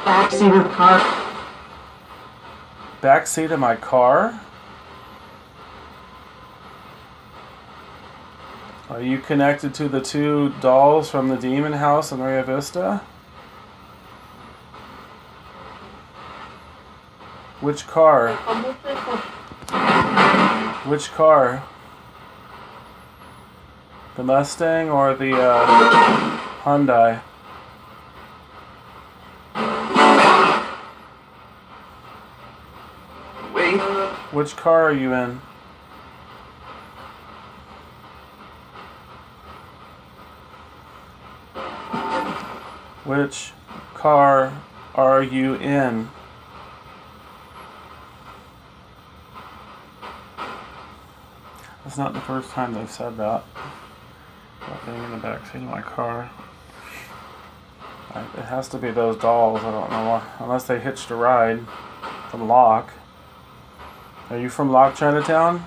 Backseat of the car. Backseat of my car? Are you connected to the two dolls from the Demon House in Rio Vista? Which car? Which car? The Mustang or the Hyundai? Wait. Which car are you in? Which car are you in? That's not the first time they've said that. About being in the backseat of my car. It has to be those dolls. I don't know why. Unless they hitched a ride from Locke. Are you from Locke, Chinatown?